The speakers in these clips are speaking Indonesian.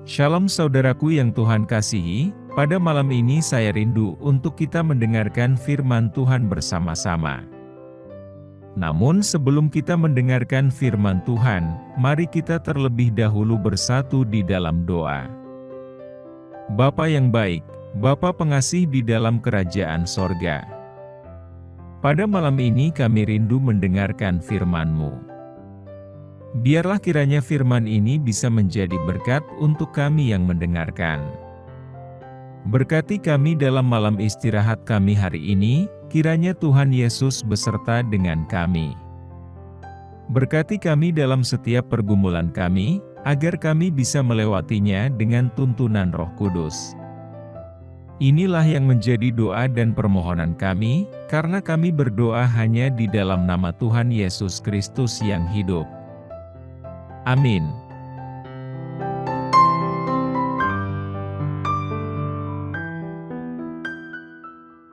Shalom saudaraku yang Tuhan kasihi, pada malam ini saya rindu untuk kita mendengarkan firman Tuhan bersama-sama. Namun sebelum kita mendengarkan firman Tuhan, mari kita terlebih dahulu bersatu di dalam doa. Bapa yang baik, Bapa pengasih di dalam kerajaan sorga. Pada malam ini kami rindu mendengarkan firman-Mu. Biarlah kiranya firman ini bisa menjadi berkat untuk kami yang mendengarkan. Berkati kami dalam malam istirahat kami hari ini, kiranya Tuhan Yesus beserta dengan kami. Berkati kami dalam setiap pergumulan kami, agar kami bisa melewatinya dengan tuntunan Roh Kudus. Inilah yang menjadi doa dan permohonan kami, karena kami berdoa hanya di dalam nama Tuhan Yesus Kristus yang hidup. Amin.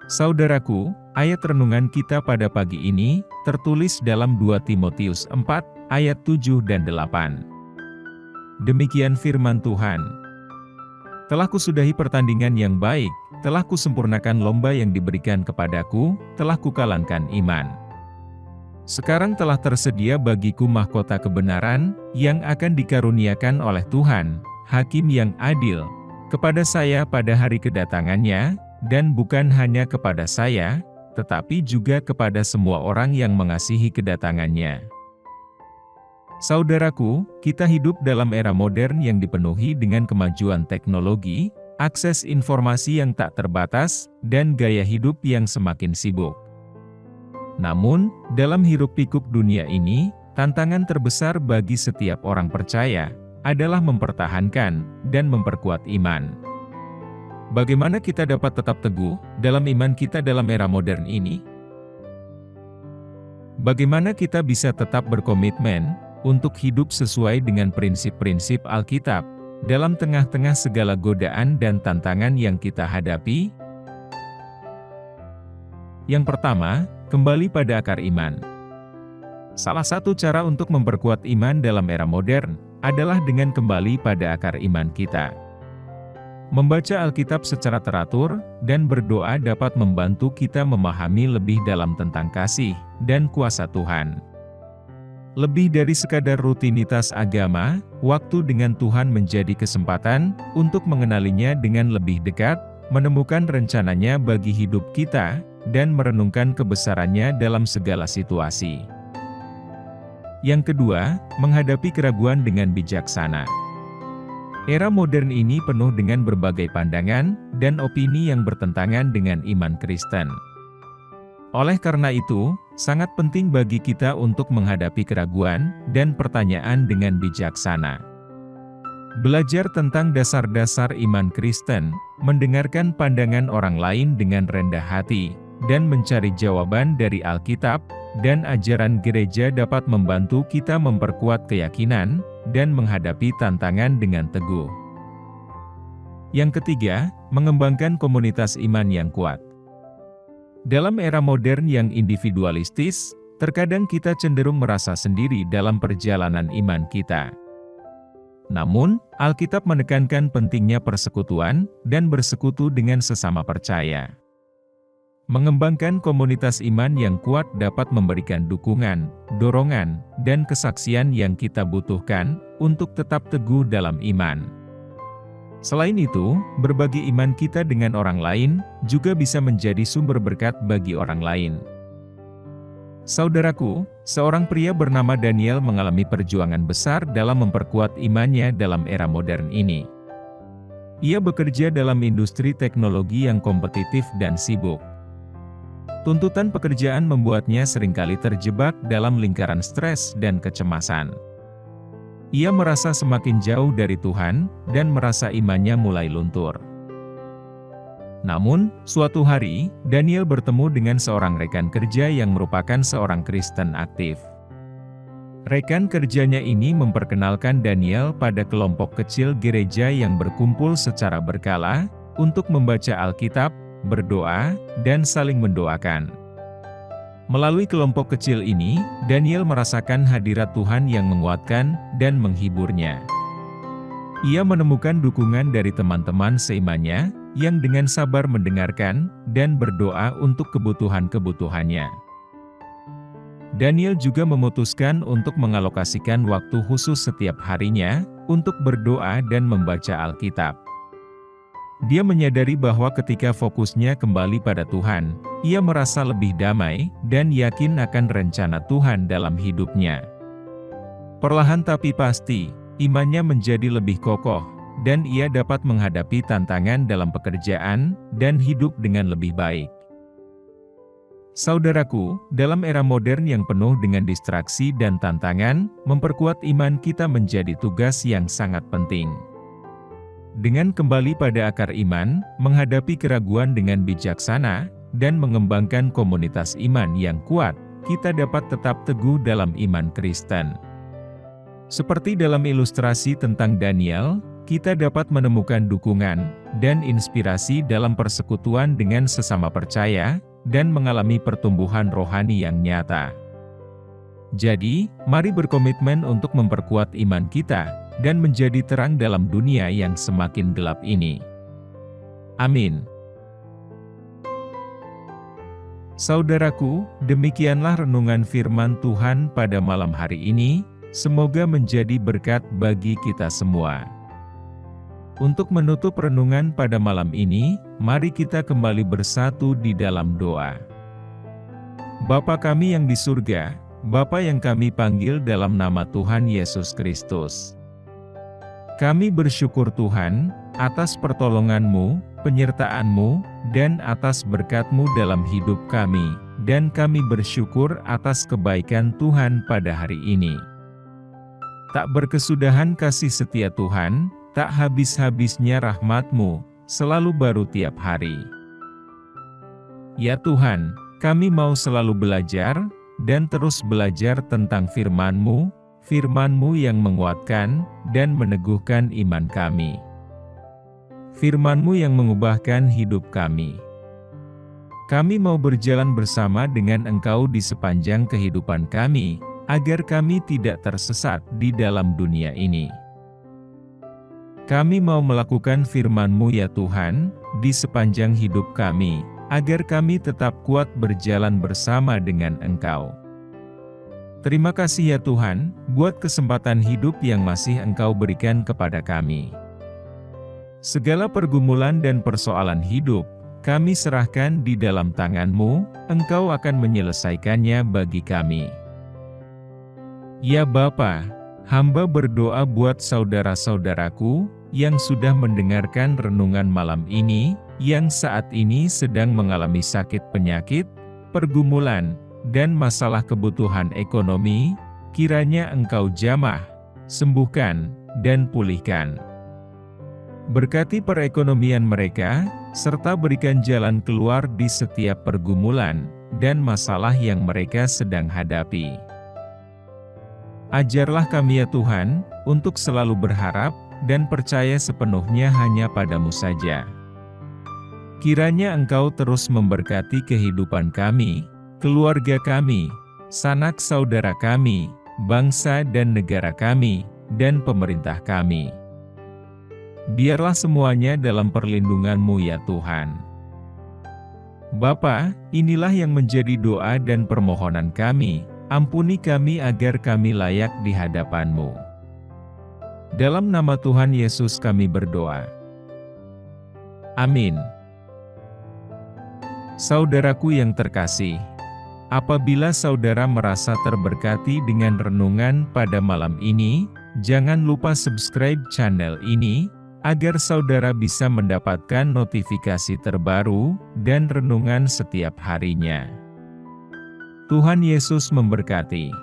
Saudaraku, ayat renungan kita pada pagi ini, tertulis dalam 2 Timotius 4, ayat 7 dan 8. Demikian firman Tuhan. Telah kusudahi pertandingan yang baik, telah kusempurnakan lomba yang diberikan kepadaku, telah kukalahkan iman. Sekarang telah tersedia bagiku mahkota kebenaran, yang akan dikaruniakan oleh Tuhan, Hakim yang adil, kepada saya pada hari kedatangannya, dan bukan hanya kepada saya, tetapi juga kepada semua orang yang mengasihi kedatangannya. Saudaraku, kita hidup dalam era modern yang dipenuhi dengan kemajuan teknologi, akses informasi yang tak terbatas, dan gaya hidup yang semakin sibuk. Namun, dalam hiruk-pikuk dunia ini, tantangan terbesar bagi setiap orang percaya adalah mempertahankan dan memperkuat iman. Bagaimana kita dapat tetap teguh dalam iman kita dalam era modern ini? Bagaimana kita bisa tetap berkomitmen untuk hidup sesuai dengan prinsip-prinsip Alkitab dalam tengah-tengah segala godaan dan tantangan yang kita hadapi? Yang pertama, kembali pada akar iman. Salah satu cara untuk memperkuat iman dalam era modern adalah dengan kembali pada akar iman kita. Membaca Alkitab secara teratur dan berdoa dapat membantu kita memahami lebih dalam tentang kasih dan kuasa Tuhan. Lebih dari sekadar rutinitas agama, waktu dengan Tuhan menjadi kesempatan untuk mengenalinya dengan lebih dekat, menemukan rencananya bagi hidup kita, dan merenungkan kebesarannya dalam segala situasi. Yang kedua, menghadapi keraguan dengan bijaksana. Era modern ini penuh dengan berbagai pandangan dan opini yang bertentangan dengan iman Kristen. Oleh karena itu, sangat penting bagi kita untuk menghadapi keraguan dan pertanyaan dengan bijaksana. Belajar tentang dasar-dasar iman Kristen, mendengarkan pandangan orang lain dengan rendah hati, dan mencari jawaban dari Alkitab dan ajaran gereja dapat membantu kita memperkuat keyakinan dan menghadapi tantangan dengan teguh. Yang ketiga, mengembangkan komunitas iman yang kuat. Dalam era modern yang individualistis, terkadang kita cenderung merasa sendiri dalam perjalanan iman kita. Namun, Alkitab menekankan pentingnya persekutuan dan bersekutu dengan sesama percaya. Mengembangkan komunitas iman yang kuat dapat memberikan dukungan, dorongan, dan kesaksian yang kita butuhkan untuk tetap teguh dalam iman. Selain itu, berbagi iman kita dengan orang lain juga bisa menjadi sumber berkat bagi orang lain. Saudaraku, seorang pria bernama Daniel mengalami perjuangan besar dalam memperkuat imannya dalam era modern ini. Ia bekerja dalam industri teknologi yang kompetitif dan sibuk. Tuntutan pekerjaan membuatnya seringkali terjebak dalam lingkaran stres dan kecemasan. Ia merasa semakin jauh dari Tuhan, dan merasa imannya mulai luntur. Namun, suatu hari, Daniel bertemu dengan seorang rekan kerja yang merupakan seorang Kristen aktif. Rekan kerjanya ini memperkenalkan Daniel pada kelompok kecil gereja yang berkumpul secara berkala, untuk membaca Alkitab, berdoa, dan saling mendoakan. Melalui kelompok kecil ini, Daniel merasakan hadirat Tuhan yang menguatkan dan menghiburnya. Ia menemukan dukungan dari teman-teman seimannya, yang dengan sabar mendengarkan, dan berdoa untuk kebutuhan-kebutuhannya. Daniel juga memutuskan untuk mengalokasikan waktu khusus setiap harinya, untuk berdoa dan membaca Alkitab. Dia menyadari bahwa ketika fokusnya kembali pada Tuhan, ia merasa lebih damai, dan yakin akan rencana Tuhan dalam hidupnya. Perlahan tapi pasti, imannya menjadi lebih kokoh, dan ia dapat menghadapi tantangan dalam pekerjaan, dan hidup dengan lebih baik. Saudaraku, dalam era modern yang penuh dengan distraksi dan tantangan, memperkuat iman kita menjadi tugas yang sangat penting. Dengan kembali pada akar iman, menghadapi keraguan dengan bijaksana, dan mengembangkan komunitas iman yang kuat, kita dapat tetap teguh dalam iman Kristen. Seperti dalam ilustrasi tentang Daniel, kita dapat menemukan dukungan dan inspirasi dalam persekutuan dengan sesama percaya, dan mengalami pertumbuhan rohani yang nyata. Jadi, mari berkomitmen untuk memperkuat iman kita, dan menjadi terang dalam dunia yang semakin gelap ini. Amin. Saudaraku, demikianlah renungan firman Tuhan pada malam hari ini, semoga menjadi berkat bagi kita semua. Untuk menutup renungan pada malam ini, mari kita kembali bersatu di dalam doa. Bapa kami yang di surga, Bapa yang kami panggil dalam nama Tuhan Yesus Kristus. Kami bersyukur Tuhan, atas pertolongan-Mu, penyertaan-Mu, dan atas berkat-Mu dalam hidup kami, dan kami bersyukur atas kebaikan Tuhan pada hari ini. Tak berkesudahan kasih setia Tuhan, tak habis-habisnya rahmat-Mu, selalu baru tiap hari. Ya Tuhan, kami mau selalu belajar, dan terus belajar tentang firman-Mu, firman-Mu yang menguatkan, dan meneguhkan iman kami. Firman-Mu yang mengubahkan hidup kami. Kami mau berjalan bersama dengan Engkau di sepanjang kehidupan kami, agar kami tidak tersesat di dalam dunia ini. Kami mau melakukan firman-Mu ya Tuhan, di sepanjang hidup kami, agar kami tetap kuat berjalan bersama dengan Engkau. Terima kasih ya Tuhan, buat kesempatan hidup yang masih Engkau berikan kepada kami. Segala pergumulan dan persoalan hidup, kami serahkan di dalam tangan-Mu, Engkau akan menyelesaikannya bagi kami. Ya Bapa, hamba berdoa buat saudara-saudaraku, yang sudah mendengarkan renungan malam ini, yang saat ini sedang mengalami sakit penyakit, pergumulan, dan masalah kebutuhan ekonomi, kiranya Engkau jamah, sembuhkan, dan pulihkan. Berkati perekonomian mereka, serta berikan jalan keluar di setiap pergumulan, dan masalah yang mereka sedang hadapi. Ajarlah kami ya Tuhan, untuk selalu berharap, dan percaya sepenuhnya hanya padamu saja. Kiranya Engkau terus memberkati kehidupan kami, keluarga kami, sanak saudara kami, bangsa dan negara kami, dan pemerintah kami. Biarlah semuanya dalam perlindungan-Mu ya Tuhan. Bapa, inilah yang menjadi doa dan permohonan kami, ampuni kami agar kami layak di hadapan-Mu. Dalam nama Tuhan Yesus kami berdoa. Amin. Saudaraku yang terkasih, apabila saudara merasa terberkati dengan renungan pada malam ini, jangan lupa subscribe channel ini, agar saudara bisa mendapatkan notifikasi terbaru, dan renungan setiap harinya. Tuhan Yesus memberkati.